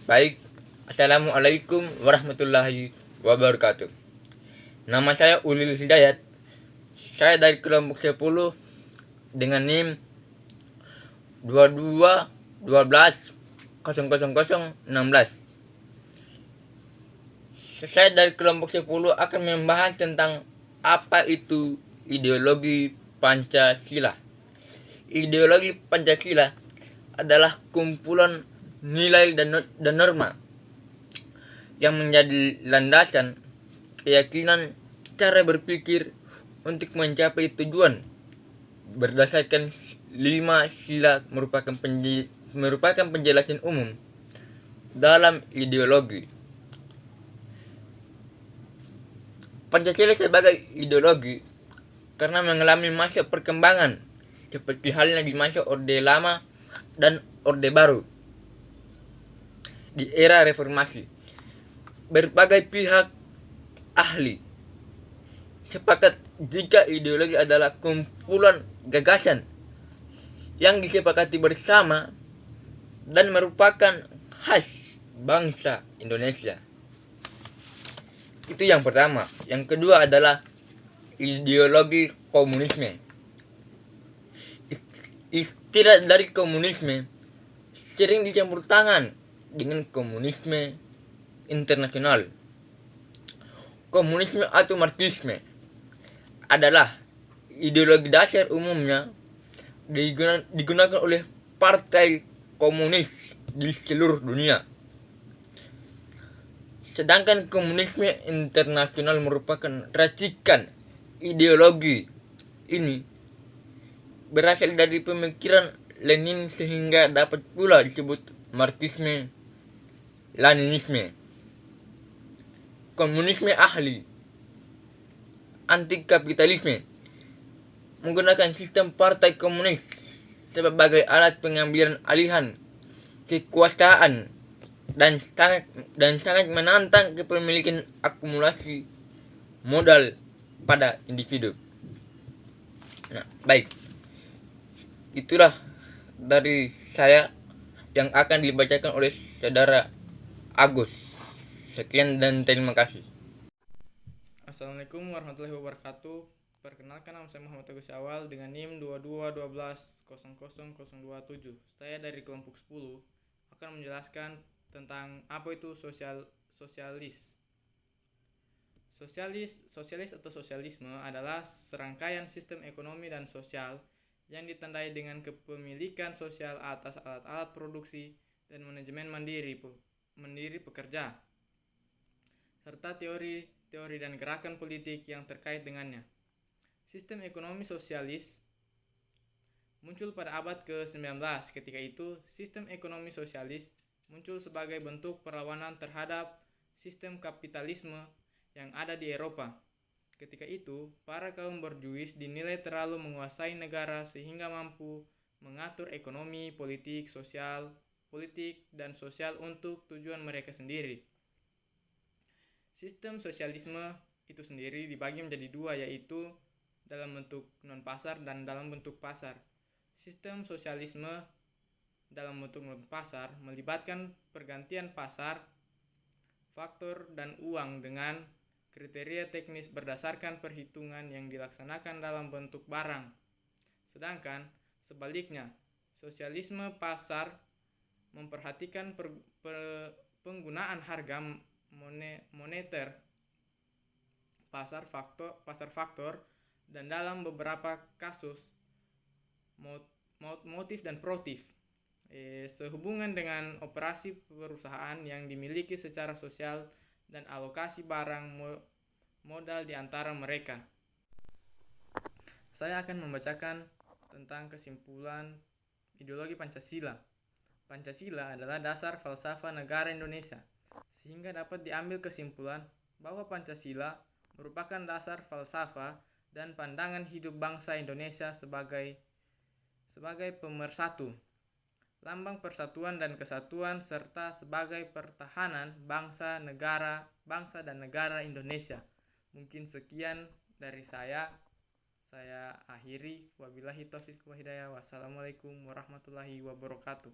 Baik, Assalamualaikum warahmatullahi wabarakatuh. Nama saya Ulil Hidayat. Saya dari kelompok 10 dengan NIM 22 12 00 16. Saya dari kelompok 10 akan membahas tentang apa itu ideologi Pancasila. Ideologi Pancasila adalah kumpulan nilai dan norma yang menjadi landasan keyakinan cara berpikir untuk mencapai tujuan berdasarkan 5 sila merupakan penjelasan umum dalam ideologi. Pancasila sebagai ideologi karena mengalami masa perkembangan seperti halnya di masa Orde Lama dan Orde Baru. Di era reformasi, berbagai pihak ahli sepakat jika ideologi adalah kumpulan gagasan yang disepakati bersama dan merupakan khas bangsa Indonesia. Itu yang pertama. Yang kedua adalah ideologi komunisme. Istilah dari komunisme sering dicampur tangan dengan komunisme internasional. Komunisme atau Marxisme adalah ideologi dasar umumnya digunakan oleh partai komunis di seluruh dunia. Sedangkan komunisme internasional merupakan racikan ideologi ini berasal dari pemikiran Lenin sehingga dapat pula disebut Marxisme Leninisme. Komunisme ahli anti kapitalisme menggunakan sistem partai komunis sebagai alat pengambilan alihan kekuasaan dan sangat menantang kepemilikan akumulasi modal pada individu. Nah, baik. Itulah dari saya yang akan dibacakan oleh saudara Agus. Sekian dan terima kasih. Assalamualaikum warahmatullahi wabarakatuh. Perkenalkan, nama saya Muhammad Agus Syawal dengan NIM 22 12 00 027. Saya dari kelompok 10 akan menjelaskan tentang apa itu sosialis. Sosialis atau sosialisme adalah serangkaian sistem ekonomi dan sosial yang ditandai dengan kepemilikan sosial atas alat-alat produksi dan manajemen mandiri pekerja, serta teori dan gerakan politik yang terkait dengannya. Sistem ekonomi sosialis muncul pada abad ke-19. Ketika itu, sistem ekonomi sosialis muncul sebagai bentuk perlawanan terhadap sistem kapitalisme yang ada di Eropa. Ketika itu, para kaum borjuis dinilai terlalu menguasai negara sehingga mampu mengatur ekonomi, politik, dan sosial untuk tujuan mereka sendiri. Sistem sosialisme itu sendiri dibagi menjadi dua, yaitu dalam bentuk non-pasar dan dalam bentuk pasar. Sistem sosialisme dalam bentuk non-pasar melibatkan pergantian pasar, faktor, dan uang dengan kriteria teknis berdasarkan perhitungan yang dilaksanakan dalam bentuk barang. Sedangkan sebaliknya, sosialisme pasar memperhatikan penggunaan harga moneter, pasar faktor, dan dalam beberapa kasus motif dan produktif sehubungan dengan operasi perusahaan yang dimiliki secara sosial dan alokasi barang modal di antara mereka. Saya akan membacakan tentang kesimpulan ideologi Pancasila. Pancasila adalah dasar falsafah negara Indonesia, sehingga dapat diambil kesimpulan bahwa Pancasila merupakan dasar falsafah dan pandangan hidup bangsa Indonesia sebagai pemersatu, lambang persatuan dan kesatuan, serta sebagai pertahanan bangsa dan negara Indonesia. Mungkin sekian dari saya akhiri. Wabillahi taufiq wa hidayah. Wassalamualaikum warahmatullahi wabarakatuh.